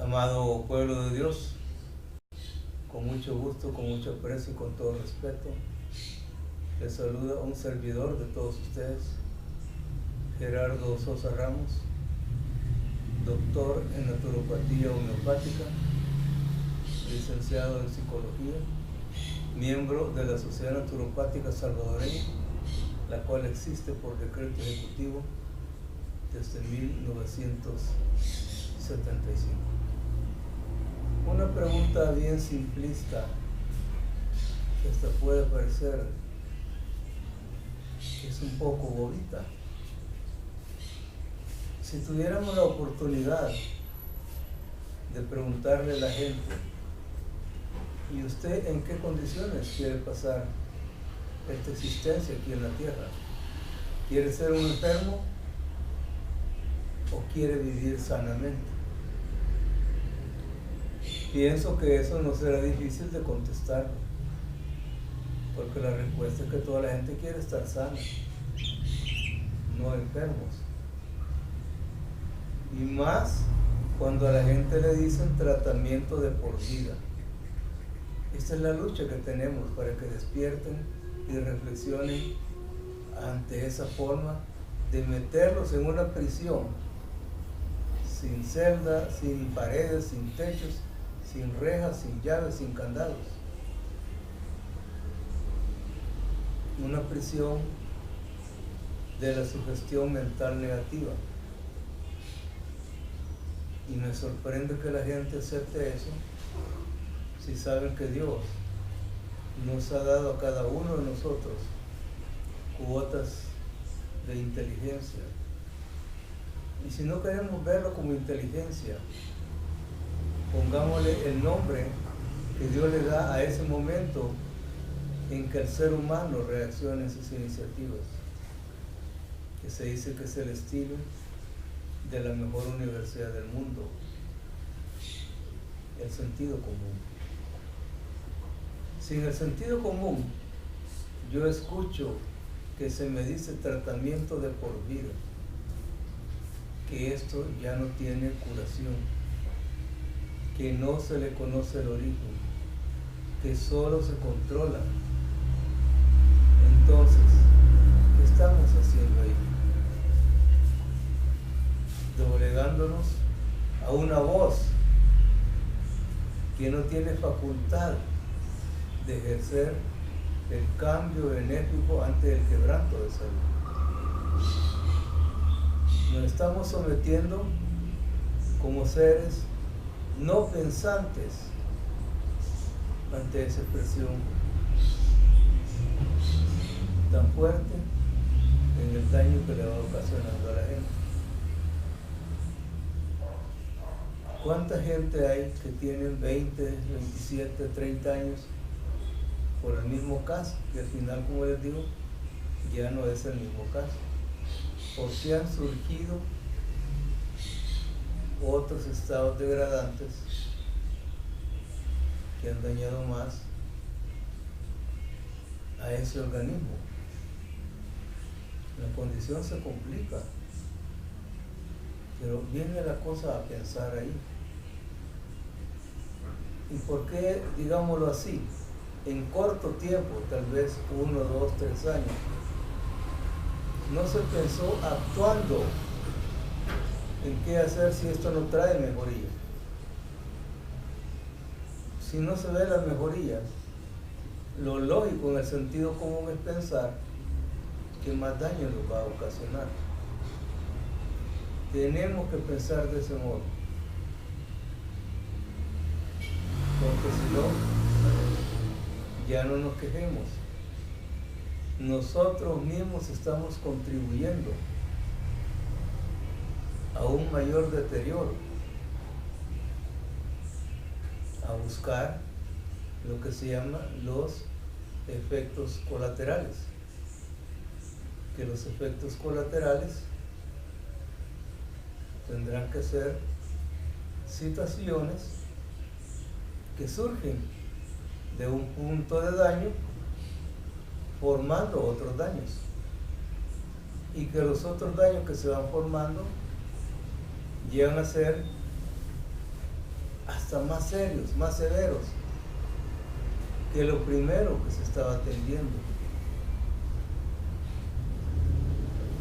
Amado pueblo de Dios, con mucho gusto, con mucho aprecio y con todo respeto, les saluda un servidor de todos ustedes, Gerardo Sosa Ramos, doctor en naturopatía homeopática, licenciado en psicología, miembro de la Sociedad Naturopática Salvadoreña, la cual existe por decreto ejecutivo desde 1975. Una pregunta bien simplista, que hasta puede parecer que es un poco bobita. Si tuviéramos la oportunidad de preguntarle a la gente, ¿y usted en qué condiciones quiere pasar esta existencia aquí en la tierra? ¿Quiere ser un enfermo o quiere vivir sanamente? Pienso que eso no será difícil de contestar, porque la respuesta es que toda la gente quiere estar sana, no enfermos. Y más cuando a la gente le dicen tratamiento de por vida. Esta es la lucha que tenemos para que despierten y reflexionen ante esa forma de meterlos en una prisión sin celda, sin paredes, sin techos, sin rejas, sin llaves, sin candados. Una prisión de la sugestión mental negativa. Y me sorprende que la gente acepte eso si saben que Dios nos ha dado a cada uno de nosotros cuotas de inteligencia. Y si no queremos verlo como inteligencia, pongámosle el nombre que Dios le da a ese momento en que el ser humano reacciona en sus iniciativas, que se dice que es el estilo de la mejor universidad del mundo, el sentido común. Sin el sentido común, yo escucho que se me dice tratamiento de por vida, que esto ya no tiene curación, que no se le conoce el origen, que solo se controla. Entonces, ¿qué estamos haciendo ahí? Doblegándonos a una voz que no tiene facultad de ejercer el cambio benéfico ante el quebranto de salud. Nos estamos sometiendo como seres no pensantes ante esa expresión tan fuerte en el daño que le va ocasionando a la gente. ¿Cuánta gente hay que tienen 20, 27, 30 años por el mismo caso? Que al final, como les digo, ya no es el mismo caso. Porque han surgido otros estados degradantes que han dañado más a ese organismo. La condición se complica, pero viene la cosa a pensar ahí. ¿Y por qué, digámoslo así, en corto tiempo, tal vez 1, 2, 3 años, no se pensó actuando en qué hacer si esto no trae mejoría? Si no se ve la mejoría, lo lógico en el sentido común es pensar que más daño nos va a ocasionar. Tenemos que pensar de ese modo, porque si no, ya no nos quejemos. Nosotros mismos estamos contribuyendo a un mayor deterioro, a buscar lo que se llama los efectos colaterales, que los efectos colaterales tendrán que ser situaciones que surgen de un punto de daño formando otros daños, y que los otros daños que se van formando llegan a ser hasta más serios, más severos que lo primero que se estaba atendiendo.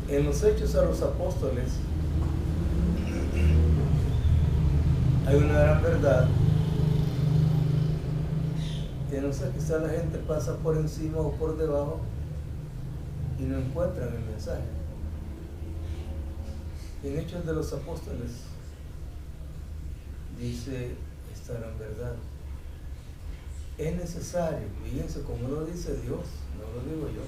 En los Hechos a los Apóstoles hay una gran verdad que no sé, quizá la gente pasa por encima o por debajo y no encuentran el mensaje. En Hechos de los Apóstoles dice esta gran verdad. Es necesario, fíjense cómo lo dice Dios, no lo digo yo.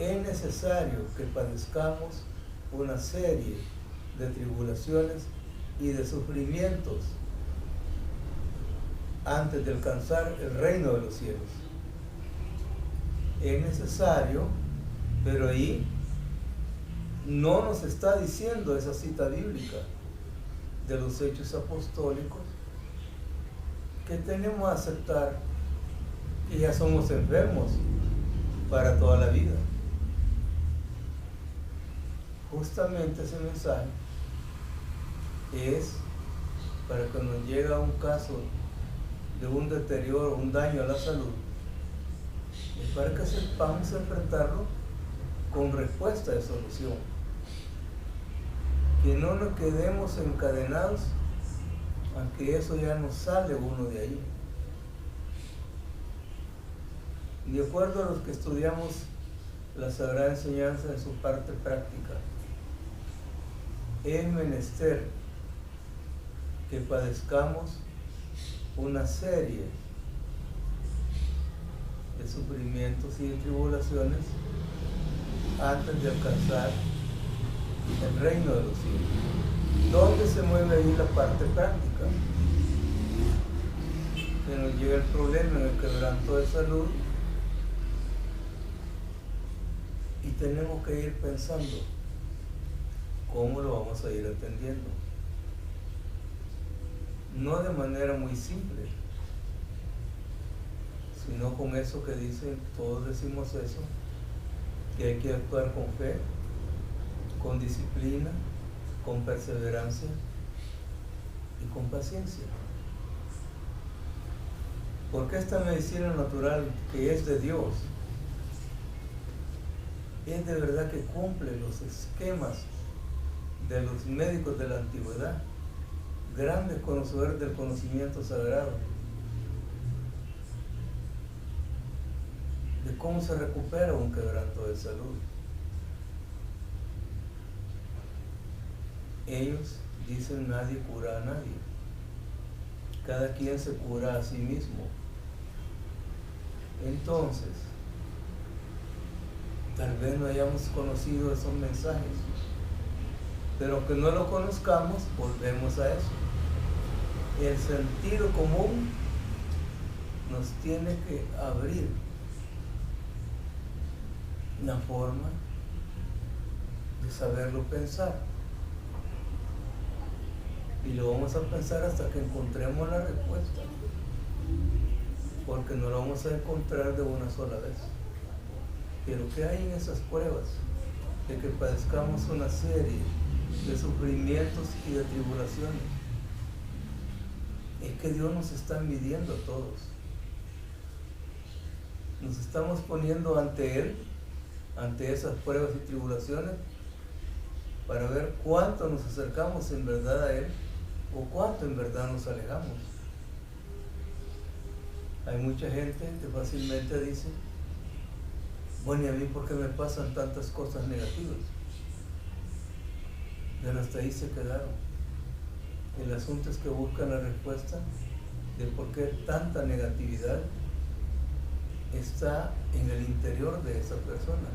Es necesario que padezcamos una serie de tribulaciones y de sufrimientos antes de alcanzar el reino de los cielos. Es necesario, pero ahí no nos está diciendo esa cita bíblica de los Hechos Apostólicos que tenemos que aceptar que ya somos enfermos para toda la vida. Justamente ese mensaje es para que nos llegue a un caso de un deterioro, un daño a la salud, es para que sepamos enfrentarlo con respuesta de solución. Que no nos quedemos encadenados a que eso ya no sale uno de ahí. De acuerdo a los que estudiamos la Sagrada Enseñanza en su parte práctica, es menester que padezcamos una serie de sufrimientos y de tribulaciones antes de alcanzar el reino de los cielos. ¿Dónde se mueve ahí la parte práctica? Que nos llega el problema en el quebranto de salud y tenemos que ir pensando cómo lo vamos a ir atendiendo. No de manera muy simple, sino con eso que dicen, todos decimos eso, que hay que actuar con fe, con disciplina, con perseverancia y con paciencia. Porque esta medicina natural que es de Dios, es de verdad que cumple los esquemas de los médicos de la antigüedad, grandes conocedores del conocimiento sagrado, de cómo se recupera un quebranto de salud. Ellos dicen nadie cura a nadie, cada quien se cura a sí mismo. Entonces, tal vez no hayamos conocido esos mensajes, pero que no lo conozcamos, volvemos a eso. El sentido común nos tiene que abrir una forma de saberlo pensar. Y lo vamos a pensar hasta que encontremos la respuesta, porque no lo vamos a encontrar de una sola vez. Pero ¿qué hay en esas pruebas? De que padezcamos una serie de sufrimientos y de tribulaciones. Es que Dios nos está midiendo a todos. Nos estamos poniendo ante Él, ante esas pruebas y tribulaciones, para ver cuánto nos acercamos en verdad a Él o cuánto en verdad nos alejamos. Hay mucha gente que fácilmente dice, bueno, ¿y a mí por qué me pasan tantas cosas negativas? Pero hasta ahí se quedaron. El asunto es que buscan la respuesta de por qué tanta negatividad está en el interior de esa persona,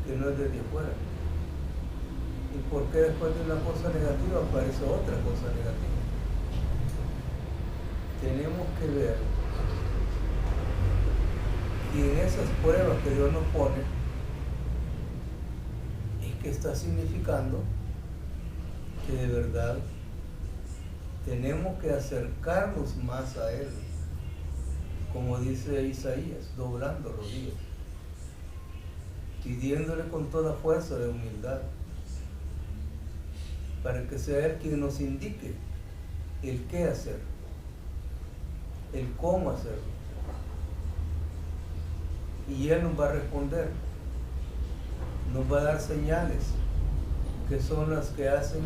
que no es desde afuera. Y por qué después de una cosa negativa aparece otra cosa negativa. Tenemos que ver y en esas pruebas que Dios nos pone, es que está significando que de verdad tenemos que acercarnos más a Él, como dice Isaías, doblando rodillas, pidiéndole con toda fuerza de humildad, para que sea Él quien nos indique el qué hacer. el cómo hacerlo. Y Él nos va a responder, nos va a dar señales que son las que hacen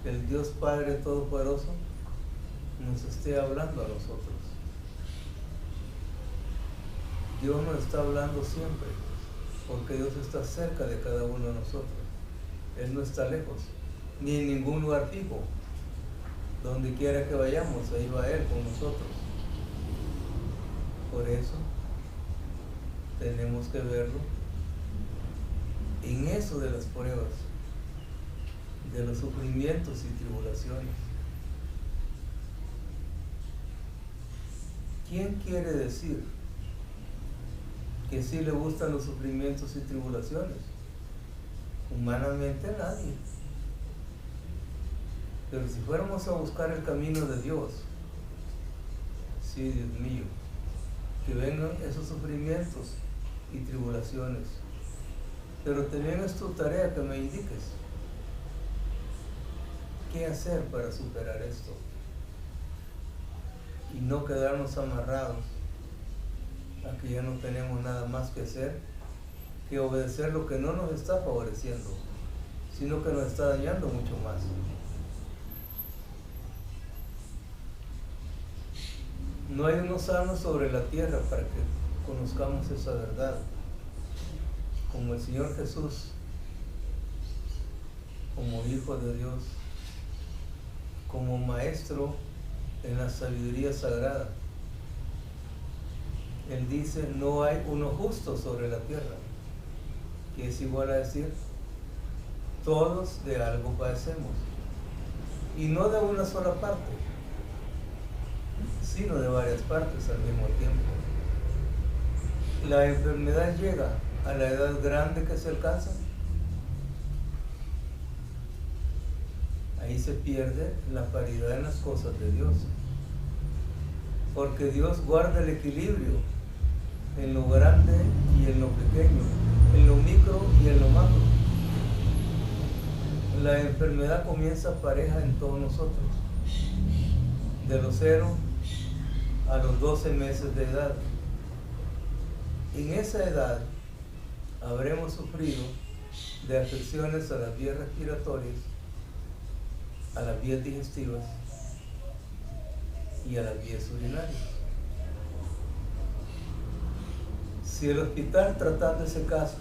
que el Dios Padre Todopoderoso nos esté hablando a nosotros. Dios nos está hablando siempre, porque Dios está cerca de cada uno de nosotros. Él no está lejos, ni en ningún lugar fijo. Donde quiera que vayamos, ahí va Él con nosotros. Por eso tenemos que verlo en eso de las pruebas, de los sufrimientos y tribulaciones. ¿Quién quiere decir que sí le gustan los sufrimientos y tribulaciones? Humanamente nadie. Pero si fuéramos a buscar el camino de Dios, sí, Dios mío, que vengan esos sufrimientos y tribulaciones. Pero también es tu tarea que me indiques qué hacer para superar esto y no quedarnos amarrados a que ya no tenemos nada más que hacer que obedecer lo que no nos está favoreciendo, sino que nos está dañando mucho más. No hay unos sanos sobre la tierra para que conozcamos esa verdad, como el Señor Jesús, como Hijo de Dios, como Maestro en la sabiduría sagrada. Él dice, no hay uno justo sobre la tierra, que es igual a decir, todos de algo padecemos, y no de una sola parte, sino de varias partes al mismo tiempo. La enfermedad llega a la edad grande que se alcanza, ahí se pierde la paridad en las cosas de Dios, porque Dios guarda el equilibrio en lo grande y en lo pequeño, en lo micro y en lo macro. La enfermedad comienza pareja en todos nosotros, de los 0 a los 12 meses de edad. En esa edad habremos sufrido de afecciones a las vías respiratorias, a las vías digestivas y a las vías urinarias. Si el hospital tratando ese caso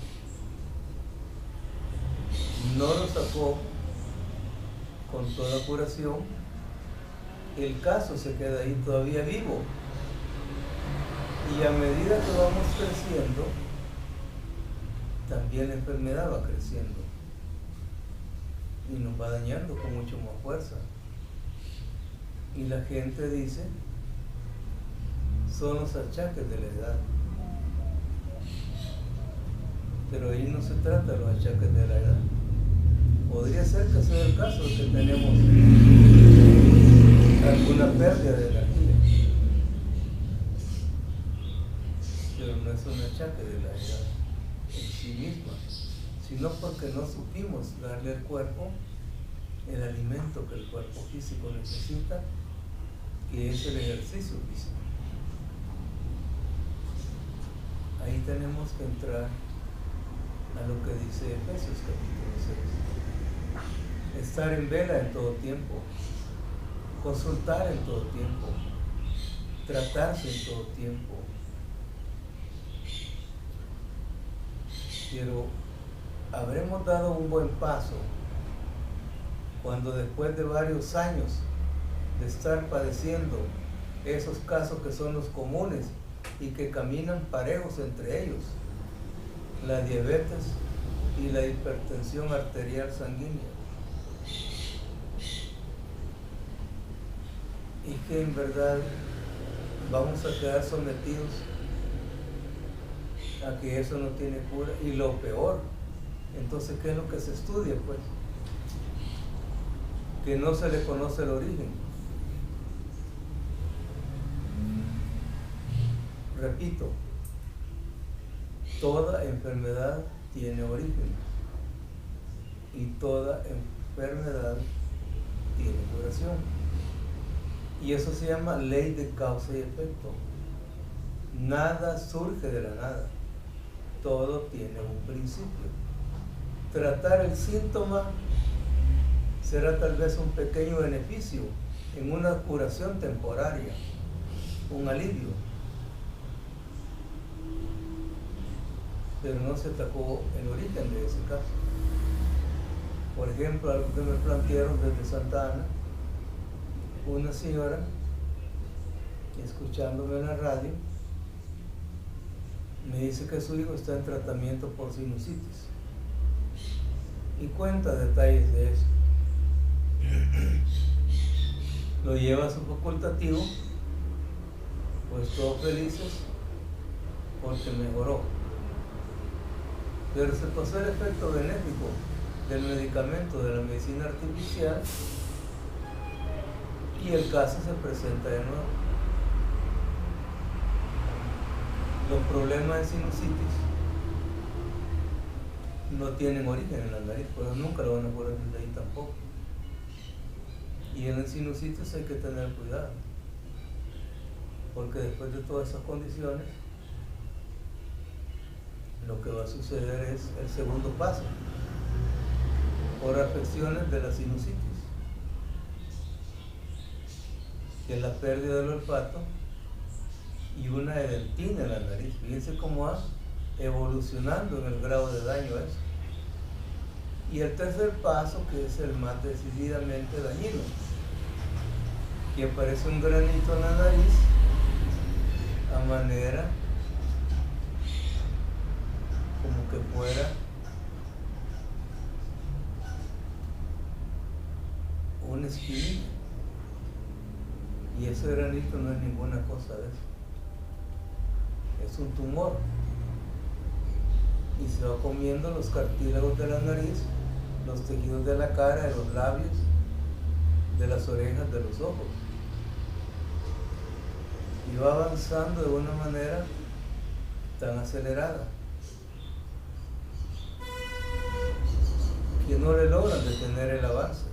no lo sacó con toda curación, el caso se queda ahí todavía vivo. Y a medida que vamos creciendo, también la enfermedad va creciendo y nos va dañando con mucho más fuerza. Y la gente dice, son los achaques de la edad. Pero ahí no se trata de los achaques de la edad. Podría ser que sea el caso de que tenemos alguna pérdida de energía, pero no es un achaque de la edad en sí misma, sino porque no supimos darle al cuerpo el alimento que el cuerpo físico necesita, que es el ejercicio físico. Ahí tenemos que entrar a lo que dice Efesios capítulo 6. Estar en vela en todo tiempo, consultar en todo tiempo, tratarse en todo tiempo. Pero habremos dado un buen paso cuando después de varios años de estar padeciendo esos casos que son los comunes y que caminan parejos entre ellos, la diabetes y la hipertensión arterial sanguínea, y que en verdad vamos a quedar sometidos a que eso no tiene cura. Y lo peor, entonces, ¿qué es lo que se estudia? Pues que no se le conoce el origen. Repito, toda enfermedad tiene origen y toda enfermedad tiene curación. Y eso se llama ley de causa y efecto. Nada surge de la nada. Todo tiene un principio. Tratar el síntoma será tal vez un pequeño beneficio en una curación temporaria, un alivio. Pero no se atacó el origen de ese caso. Por ejemplo, algo que me plantearon desde Santa Ana, una señora, escuchándome en la radio, me dice que su hijo está en tratamiento por sinusitis y cuenta detalles de eso. Lo lleva a su facultativo, pues todos felices porque mejoró, pero se pasó el efecto benéfico del medicamento, de la medicina artificial, y el caso se presenta de nuevo. Los problemas de sinusitis no tienen origen en la nariz, pero nunca lo van a poder desde ahí tampoco. Y en el sinusitis hay que tener cuidado, porque después de todas esas condiciones, lo que va a suceder es el segundo paso, por afecciones de la sinusitis, que es la pérdida del olfato y una edentina en la nariz. Fíjense cómo va evolucionando en el grado de daño eso. Y el tercer paso, que es el más decididamente dañino, que aparece un granito en la nariz a manera como que fuera una espinilla. Y ese granito no es ninguna cosa de eso. Es un tumor. Y se va comiendo los cartílagos de la nariz, los tejidos de la cara, de los labios, de las orejas, de los ojos. Y va avanzando de una manera tan acelerada que no le logran detener el avance.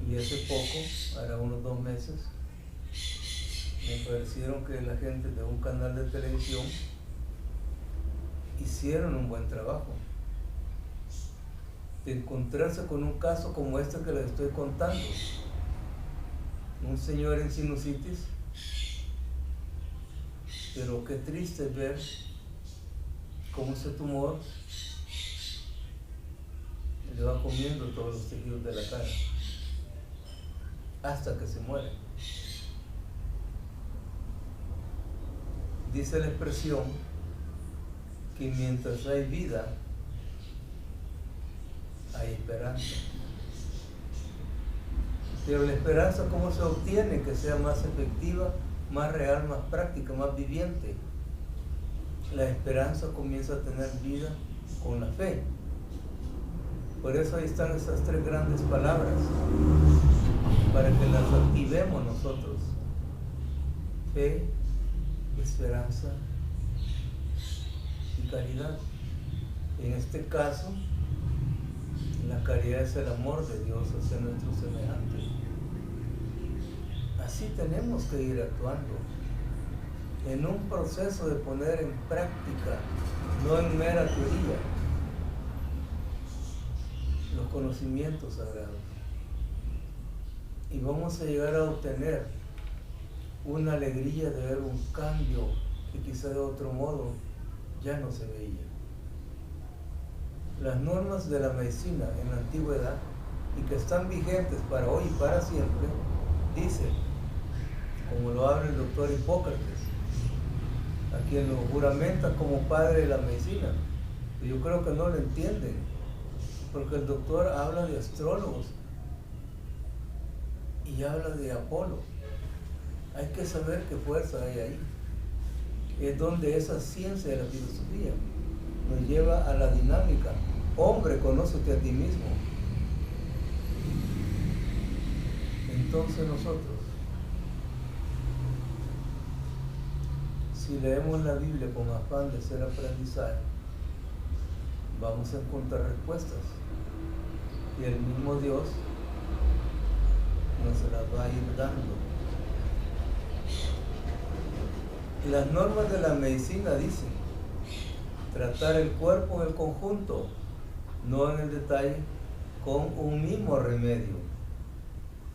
Y hace poco, hará unos 2 meses, me parecieron que la gente de un canal de televisión hicieron un buen trabajo de encontrarse con un caso como este que les estoy contando. Un señor en sinusitis, pero qué triste ver cómo ese tumor le va comiendo todos los tejidos de la cara hasta que se muere. Dice la expresión que mientras hay vida, hay esperanza. Pero la esperanza, ¿cómo se obtiene? Que sea más efectiva, más real, más práctica, más viviente. La esperanza comienza a tener vida con la fe. Por eso ahí están esas 3 grandes palabras, para que las activemos nosotros: fe, esperanza y caridad. En este caso, la caridad es el amor de Dios hacia nuestros semejantes. Así tenemos que ir actuando, en un proceso de poner en práctica, no en mera teoría, los conocimientos sagrados. Y vamos a llegar a obtener una alegría de ver un cambio que quizá de otro modo ya no se veía. Las normas de la medicina en la antigüedad, y que están vigentes para hoy y para siempre, dicen, como lo habla el doctor Hipócrates, a quien lo juramenta como padre de la medicina. Yo creo que no lo entienden, porque el doctor habla de astrólogos y habla de Apolo. Hay que saber qué fuerza hay ahí. Es donde esa ciencia de la filosofía nos lleva a la dinámica. Hombre, conócete a ti mismo. Entonces nosotros, si leemos la Biblia con afán de ser aprendizaje, vamos a encontrar respuestas. Y el mismo Dios nos las va a ir dando. Las normas de la medicina dicen tratar el cuerpo en el conjunto, no en el detalle, con un mismo remedio.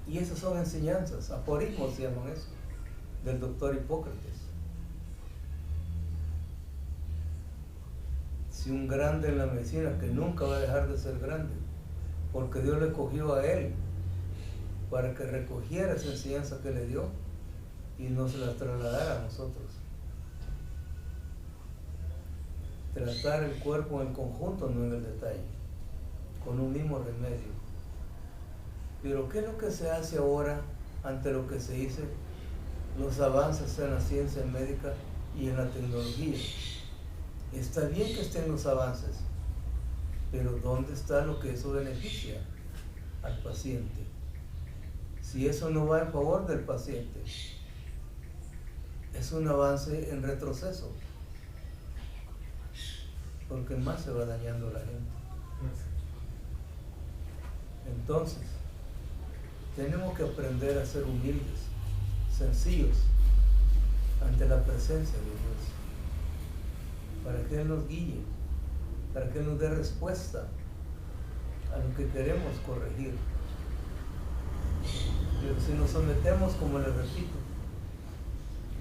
Y esas son enseñanzas, aforismos se llaman eso, del doctor Hipócrates. Si un grande en la medicina, que nunca va a dejar de ser grande, porque Dios le escogió a él para que recogiera esa enseñanza que le dio y nos la trasladara a nosotros. Tratar el cuerpo en el conjunto, no en el detalle, con un mismo remedio. Pero ¿qué es lo que se hace ahora ante lo que se dice los avances en la ciencia médica y en la tecnología? Está bien que estén los avances, pero ¿dónde está lo que eso beneficia al paciente? Si eso no va en favor del paciente, es un avance en retroceso, porque más se va dañando a la gente. Entonces, tenemos que aprender a ser humildes, sencillos, ante la presencia de Dios, para que Él nos guíe, para que Él nos dé respuesta a lo que queremos corregir. Pero si nos sometemos, como les repito,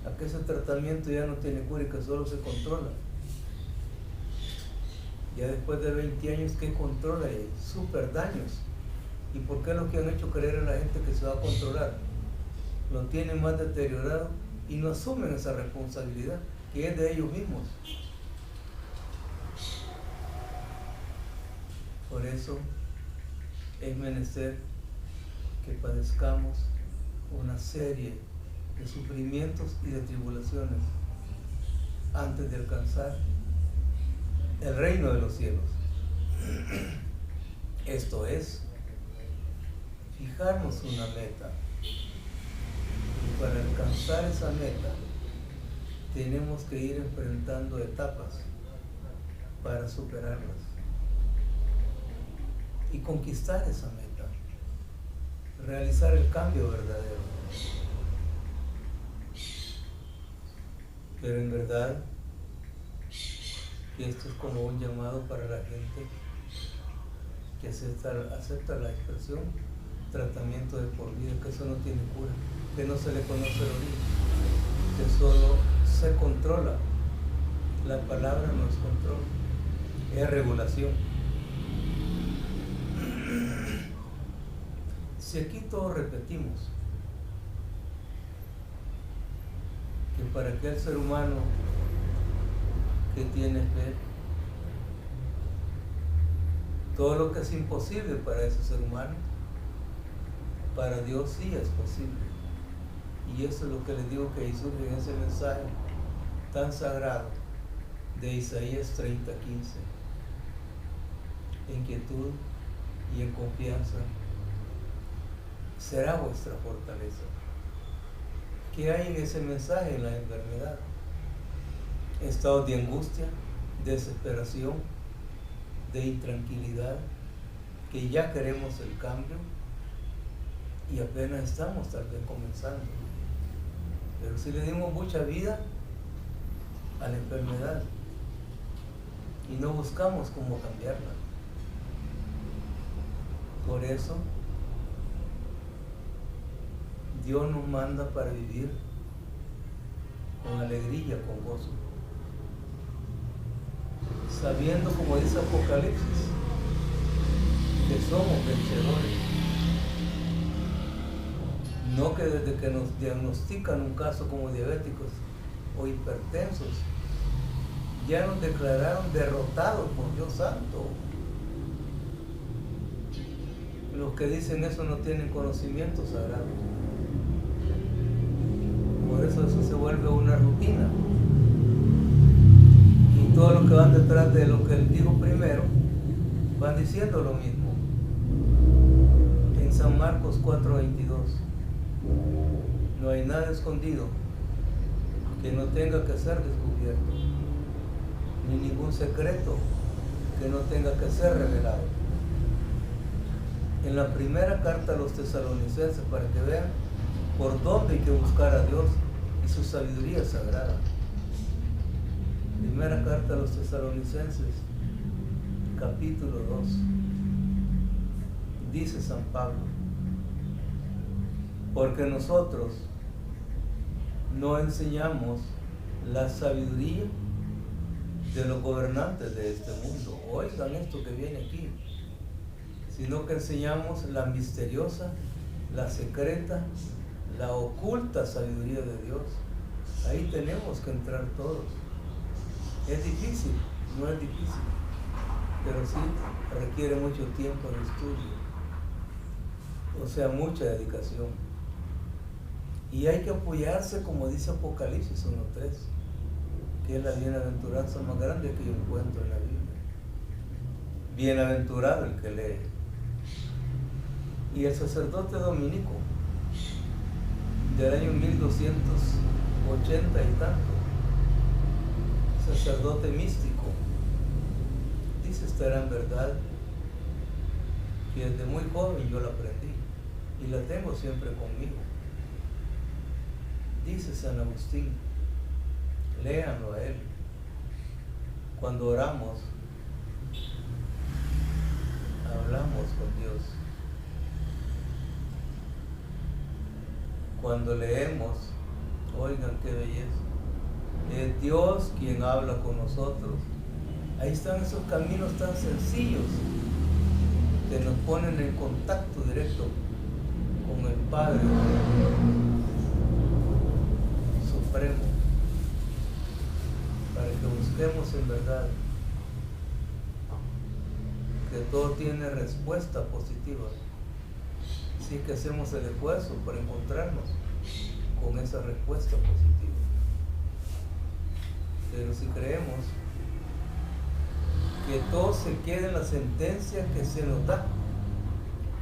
a que ese tratamiento ya no tiene cura y que solo se controla, ya después de 20 años, ¿qué controla? Hay súper daños. ¿Y por qué lo que han hecho creer a la gente que se va a controlar? Lo tienen más deteriorado y no asumen esa responsabilidad, que es de ellos mismos. Por eso es menester que padezcamos una serie de sufrimientos y de tribulaciones antes de alcanzar el reino de los cielos. Esto es, fijarnos una meta. Y para alcanzar esa meta, tenemos que ir enfrentando etapas para superarlas y conquistar esa meta, realizar el cambio verdadero. Pero en verdad, que esto es como un llamado para la gente que acepta la expresión tratamiento de por vida, que eso no tiene cura, que no se le conoce el origen, que solo se controla. La palabra no es control, es regulación. Si aquí todos repetimos que para aquel ser humano que tiene fe, todo lo que es imposible para ese ser humano, para Dios sí es posible. Y eso es lo que les digo que ahí surge en ese mensaje tan sagrado de Isaías 30:15. En quietud y en confianza será vuestra fortaleza. ¿Qué hay en ese mensaje en la enfermedad? Estados de angustia, desesperación, de intranquilidad, que ya queremos el cambio y apenas estamos tal vez comenzando. Pero si le dimos mucha vida a la enfermedad y no buscamos cómo cambiarla. Por eso Dios nos manda para vivir con alegría, con gozo, sabiendo, como dice Apocalipsis, que somos vencedores. No que desde que nos diagnostican un caso como diabéticos o hipertensos, ya nos declararon derrotados por Dios Santo. Los que dicen eso no tienen conocimiento sagrado. Por eso se vuelve una rutina. Y todos los que van detrás de lo que él dijo primero, van diciendo lo mismo. En San Marcos 4:22, no hay nada escondido que no tenga que ser descubierto, ni ningún secreto que no tenga que ser revelado. en la primera carta a los tesalonicenses para que vean por dónde hay que buscar a Dios y su sabiduría sagrada. Primera carta a los tesalonicenses, capítulo 2. Dice San Pablo: porque nosotros no enseñamos la sabiduría de los gobernantes de este mundo. Oigan esto que viene aquí. Sino que enseñamos la misteriosa, la secreta, la oculta sabiduría de Dios. Ahí tenemos que entrar todos. Es difícil, no es difícil, pero sí requiere mucho tiempo de estudio, o sea, mucha dedicación. Y hay que apoyarse, como dice Apocalipsis 1:3, que es la bienaventuranza más grande que yo encuentro en la Biblia. Bienaventurado el que lee. Y el sacerdote dominico del año 1280 y tanto, sacerdote místico, dice esta gran verdad que desde muy joven yo la aprendí y la tengo siempre conmigo. Dice San Agustín, léanlo a él: cuando oramos, hablamos con Dios. Cuando leemos, oigan qué belleza, es Dios quien habla con nosotros. Ahí están esos caminos tan sencillos que nos ponen en contacto directo con el Padre Supremo, para que busquemos en verdad que todo tiene respuesta positiva. Así que hacemos el esfuerzo para encontrarnos con esa respuesta positiva. Pero si creemos que todo se queda en la sentencia que se nos da,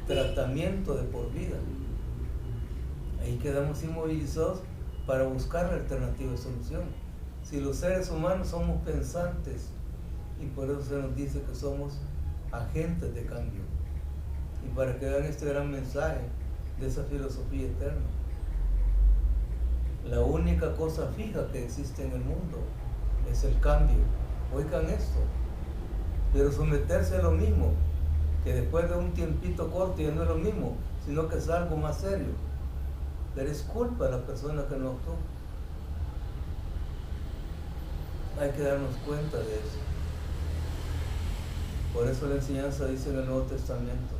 tratamiento de por vida, ahí quedamos inmovilizados para buscar la alternativa de solución. Si los seres humanos somos pensantes, y por eso se nos dice que somos agentes de cambio. Y para que vean este gran mensaje de esa filosofía eterna, la única cosa fija que existe en el mundo es el cambio. Oigan esto, pero someterse a lo mismo, que después de un tiempito corto ya no es lo mismo, sino que es algo más serio. Pero es culpa de la persona que no actuó. Hay que darnos cuenta de eso. Por eso la enseñanza dice en el Nuevo Testamento: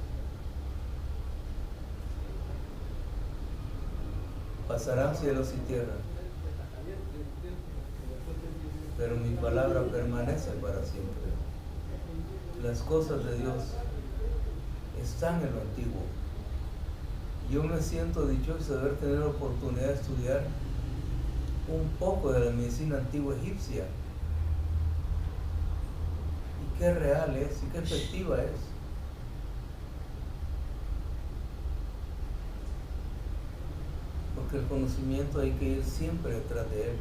pasarán cielos y tierra, pero mi palabra permanece para siempre. Las cosas de Dios están en lo antiguo. Yo me siento dichoso de haber tenido la oportunidad de estudiar un poco de la medicina antigua egipcia. Y qué real es y qué efectiva es. Porque el conocimiento hay que ir siempre detrás de él.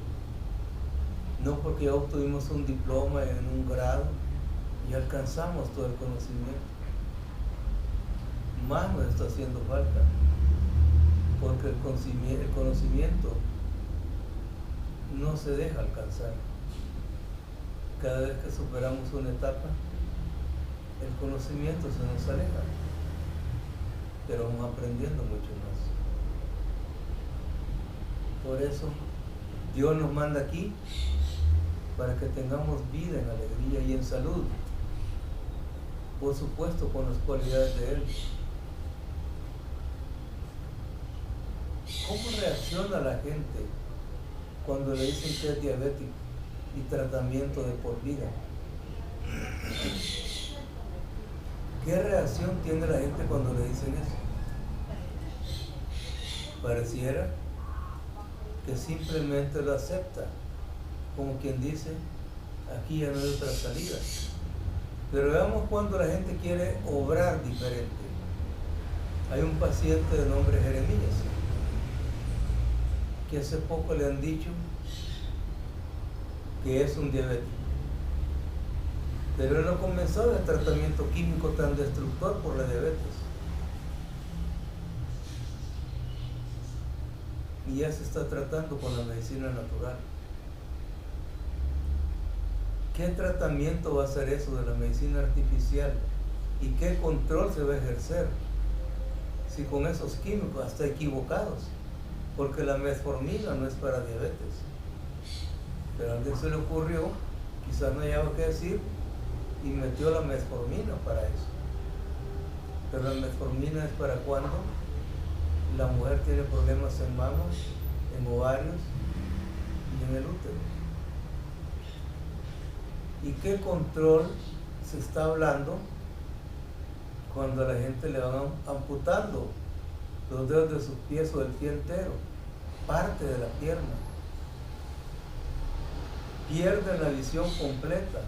No porque ya obtuvimos un diploma en un grado y alcanzamos todo el conocimiento. Más nos está haciendo falta. Porque el conocimiento no se deja alcanzar. Cada vez que superamos una etapa, el conocimiento se nos aleja, pero vamos aprendiendo mucho más. Por eso Dios nos manda aquí para que tengamos vida en alegría y en salud, por supuesto con las cualidades de Él. ¿Cómo reacciona la gente cuando le dicen que es diabético y tratamiento de por vida? ¿Qué reacción tiene la gente cuando le dicen eso? Pareciera que simplemente lo acepta, como quien dice, aquí ya no hay otra salida. Pero veamos cuando la gente quiere obrar diferente. Hay un paciente de nombre Jeremías, que hace poco le han dicho que es un diabético. Pero él no comenzó el tratamiento químico tan destructor por la diabetes. y ya se está tratando con la medicina natural. ¿Qué tratamiento va a ser eso de la medicina artificial? ¿Y qué control se va a ejercer? Si con esos químicos, hasta equivocados, porque la metformina no es para diabetes. Pero a alguien se le ocurrió, quizás no hallaba qué decir, y metió la metformina para eso. Pero la metformina es para cuando la mujer tiene problemas en mamas, en ovarios y en el útero. ¿Y qué control se está hablando cuando a la gente le van amputando los dedos de sus pies o el pie entero, parte de la pierna? Pierden la visión completa.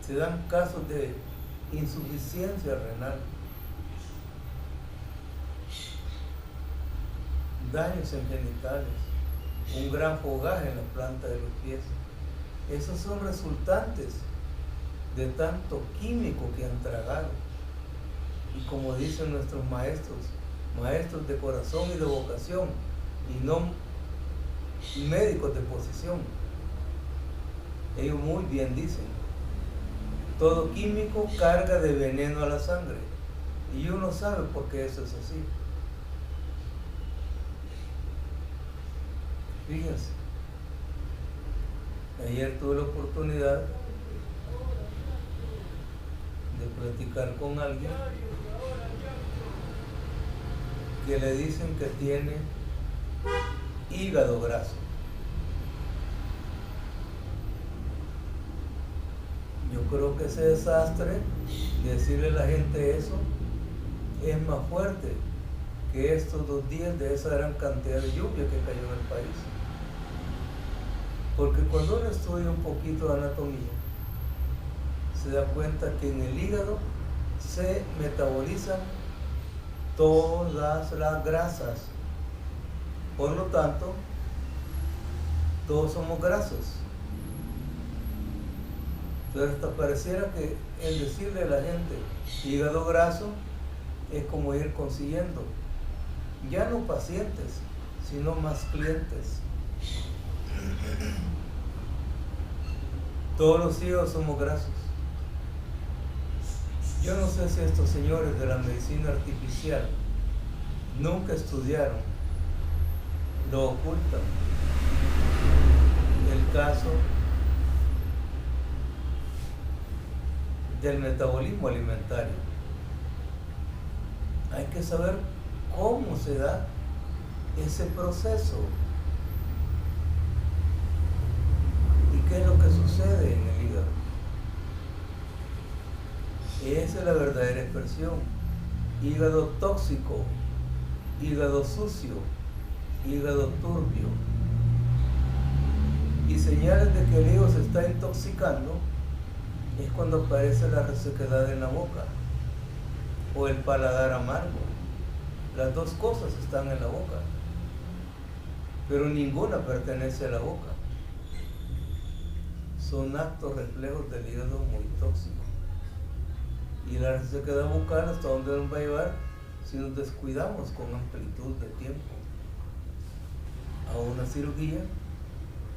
Se dan casos de insuficiencia renal, daños en genitales, un gran fogaje en la planta de los pies. Esos son resultantes de tanto químico que han tragado. Y como dicen nuestros maestros, maestros de corazón y de vocación, y no médicos de posición, ellos muy bien dicen: todo químico carga de veneno a la sangre. Y uno sabe por qué eso es así. Fíjense, ayer tuve la oportunidad de platicar con alguien que le dicen que tiene hígado graso. Yo creo que ese desastre, decirle a la gente eso, es más fuerte que estos 2 días de esa gran cantidad de lluvia que cayó en el país. Porque cuando uno estudia un poquito de anatomía, se da cuenta que en el hígado se metabolizan todas las grasas. Por lo tanto, todos somos grasos. Entonces hasta pareciera que el decirle a la gente hígado graso es como ir consiguiendo ya no pacientes, sino más clientes. Todos los hígados somos grasos. Yo no sé si estos señores de la medicina artificial nunca estudiaron, lo ocultan. El caso del metabolismo alimentario. Hay que saber cómo se da ese proceso y qué es lo que sucede en el hígado. Esa es la verdadera expresión. Hígado tóxico, hígado sucio, hígado turbio. Y señales de que el hígado se está intoxicando es cuando aparece la resequedad en la boca o el paladar amargo. Las dos cosas están en la boca, pero ninguna pertenece a la boca. Son actos reflejos del hígado muy tóxico. Y la resequedad bucal, ¿hasta dónde nos va a llevar? Si nos descuidamos con amplitud de tiempo a una cirugía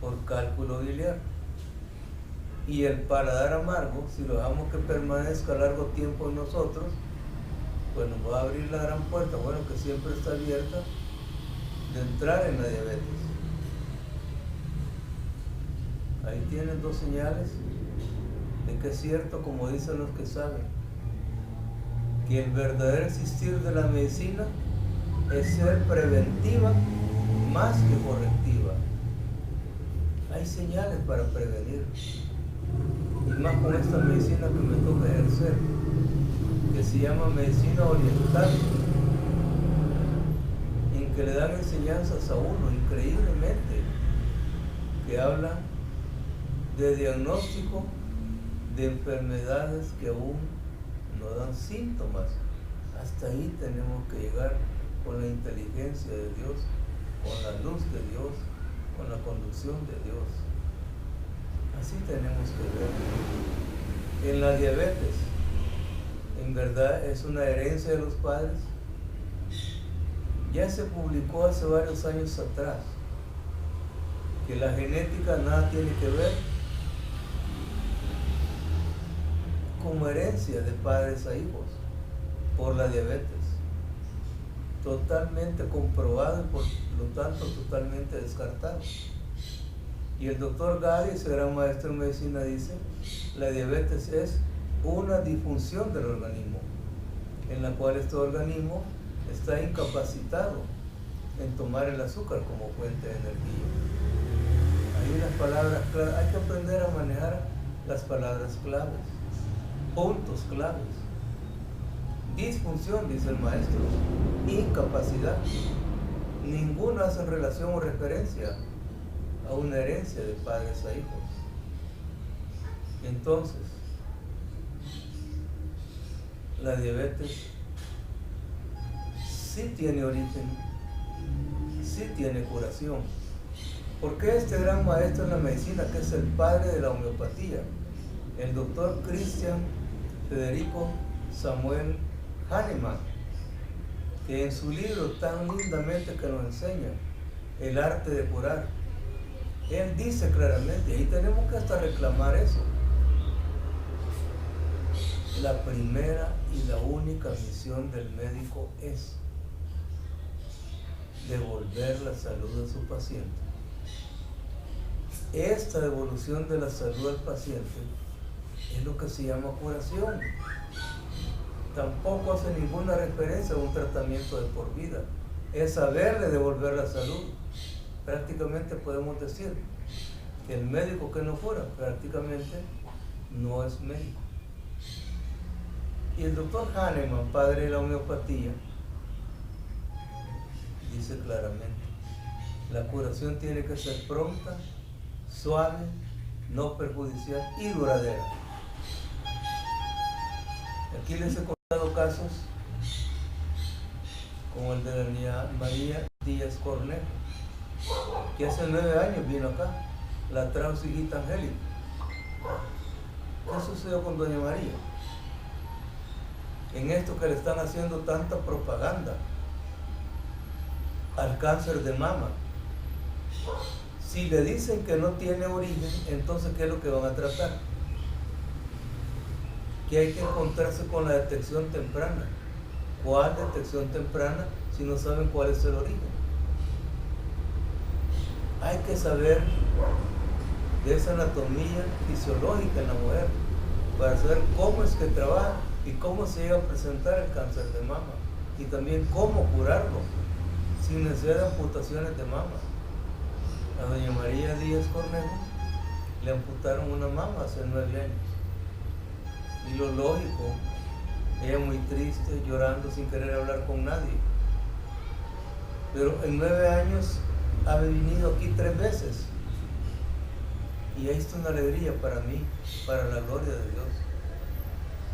por cálculo biliar. Y el paladar amargo, si lo dejamos que permanezca largo tiempo en nosotros, pues nos va a abrir la gran puerta, bueno, que siempre está abierta, de entrar en la diabetes. Ahí tienen 2 señales de que es cierto, como dicen los que saben, que el verdadero existir de la medicina es ser preventiva más que correctiva. Hay señales para prevenir, y más con esta medicina que me toca ejercer, que se llama medicina oriental, en que le dan enseñanzas a uno increíblemente, que hablan de diagnóstico de enfermedades que aún no dan síntomas. Hasta ahí tenemos que llegar con la inteligencia de Dios, con la luz de Dios, con la conducción de Dios. Así tenemos que ver. En la diabetes, ¿en verdad es una herencia de los padres? Ya se publicó hace varios años atrás que la genética nada tiene que ver con herencia de padres a hijos por la diabetes. Totalmente comprobado y por lo tanto totalmente descartado. Y el doctor Gary, ese gran maestro en medicina, dice: la diabetes es una disfunción del organismo, en la cual este organismo está incapacitado en tomar el azúcar como fuente de energía. Hay unas palabras claves, hay que aprender a manejar las palabras claves, puntos claves. Disfunción, dice el maestro, incapacidad. Ninguna hace relación o referencia a una herencia de padres a hijos. Entonces, la diabetes sí tiene origen, sí tiene curación. Porque este gran maestro en la medicina, que es el padre de la homeopatía, el doctor Christian Federico Samuel Hahnemann, que en su libro tan lindamente que nos enseña el arte de curar, él dice claramente, y ahí tenemos que hasta reclamar eso: la primera y la única misión del médico es devolver la salud a su paciente. Esta devolución de la salud al paciente es lo que se llama curación. Tampoco hace ninguna referencia a un tratamiento de por vida. Es saberle devolver la salud. Prácticamente podemos decir que el médico que no cura prácticamente no es médico. Y el doctor Hahnemann, padre de la homeopatía, dice claramente: la curación tiene que ser pronta, suave, no perjudicial y duradera. Aquí les he contado casos como el de la niña María Díaz Cornejo, que hace 9 años vino acá, la trajo su hijita Angélica. ¿Qué sucedió con doña María? En esto que le están haciendo tanta propaganda al cáncer de mama, si le dicen que no tiene origen, entonces ¿qué es lo que van a tratar? Que hay que encontrarse con la detección temprana. ¿Cuál detección temprana si no saben cuál es el origen? Hay que saber de esa anatomía fisiológica en la mujer para saber cómo es que trabaja y cómo se llega a presentar el cáncer de mama, y también cómo curarlo sin necesidad de amputaciones de mama. A doña María Díaz Cornejo le amputaron una mama hace 9 años. Y lo lógico, ella muy triste, llorando, sin querer hablar con nadie. Pero en 9 años ha venido aquí 3 veces. Y esto es una alegría para mí, para la gloria de Dios,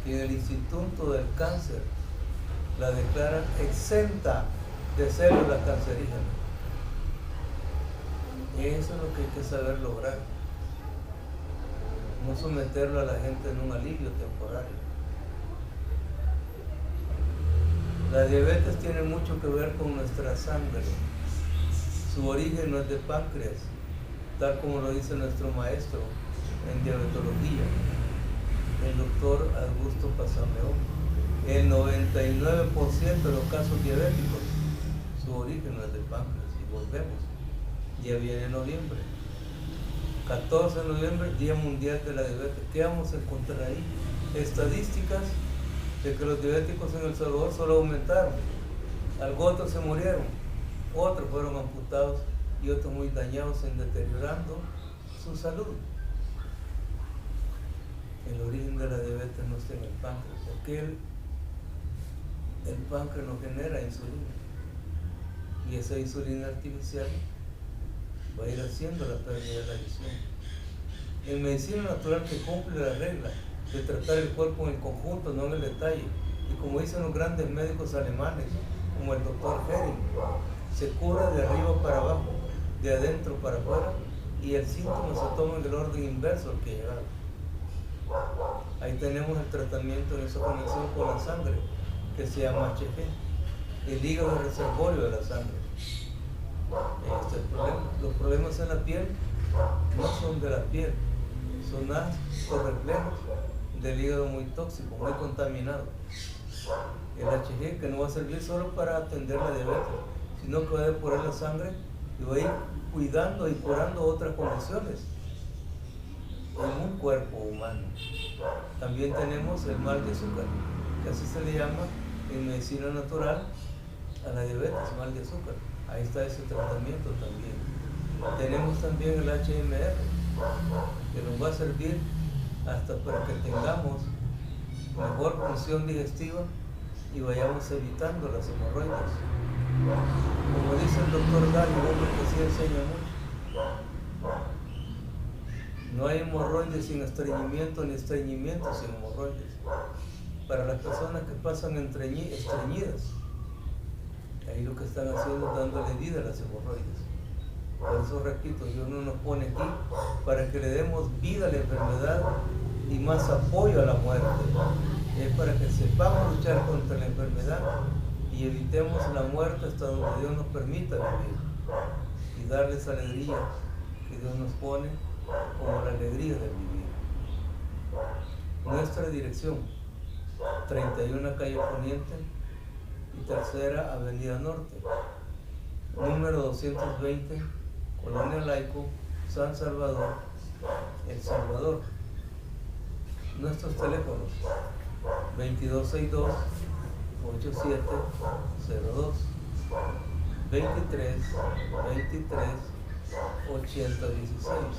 que en el Instituto del Cáncer la declaran exenta de células cancerígenas. Eso es lo que hay que saber lograr. No someterlo a la gente en un alivio temporario. La diabetes tiene mucho que ver con nuestra sangre. Su origen no es de páncreas, tal como lo dice nuestro maestro en diabetología, el doctor Augusto Pasameón. El 99% de los casos diabéticos, su origen no es de páncreas. Y volvemos. Ya viene noviembre. 14 de noviembre, Día Mundial de la Diabetes. ¿Qué vamos a encontrar ahí? Estadísticas de que los diabéticos en El Salvador solo aumentaron. Algunos se murieron, otros fueron amputados y otros muy dañados en deteriorando su salud. El origen de la diabetes no está en el páncreas, porque el páncreas no genera insulina. Y esa insulina artificial va a ir haciendo la pérdida de la visión. En medicina natural, que cumple la regla de tratar el cuerpo en el conjunto, no en el detalle, y como dicen los grandes médicos alemanes, como el doctor Hering, se cura de arriba para abajo, de adentro para afuera, y el síntoma se toma en el orden inverso al que llegaron. Ahí tenemos el tratamiento en esa conexión con la sangre, que se llama HG. El hígado es reservorio de la sangre. Este es el problema. Los problemas en la piel no son de la piel, son actos reflejos del hígado muy tóxico, muy contaminado. El HG, que no va a servir solo para atender la diabetes, sino que va a depurar la sangre y va a ir cuidando y curando otras condiciones en un cuerpo humano. También tenemos el mal de azúcar, que así se le llama en medicina natural a la diabetes, mal de azúcar. Ahí está ese tratamiento también. Tenemos también el HMR, que nos va a servir hasta para que tengamos mejor función digestiva y vayamos evitando las hemorroides. Como dice el doctor Dali, un hombre que sí enseña mucho, no hay hemorroides sin estreñimiento ni estreñimiento sin hemorroides. Para las personas que pasan estreñidas, ahí lo que están haciendo es dándole vida a las hemorroides. Por eso repito, Dios no nos pone aquí para que le demos vida a la enfermedad y más apoyo a la muerte. Es para que sepamos luchar contra la enfermedad y evitemos la muerte hasta donde Dios nos permita vivir y darles alegría que Dios nos pone como la alegría de vivir. Nuestra dirección: 31 Calle Poniente y 3ª Avenida Norte, número 220, Colonia Laico, San Salvador, El Salvador. Nuestros teléfonos: 2262-8702, 23-23-8016.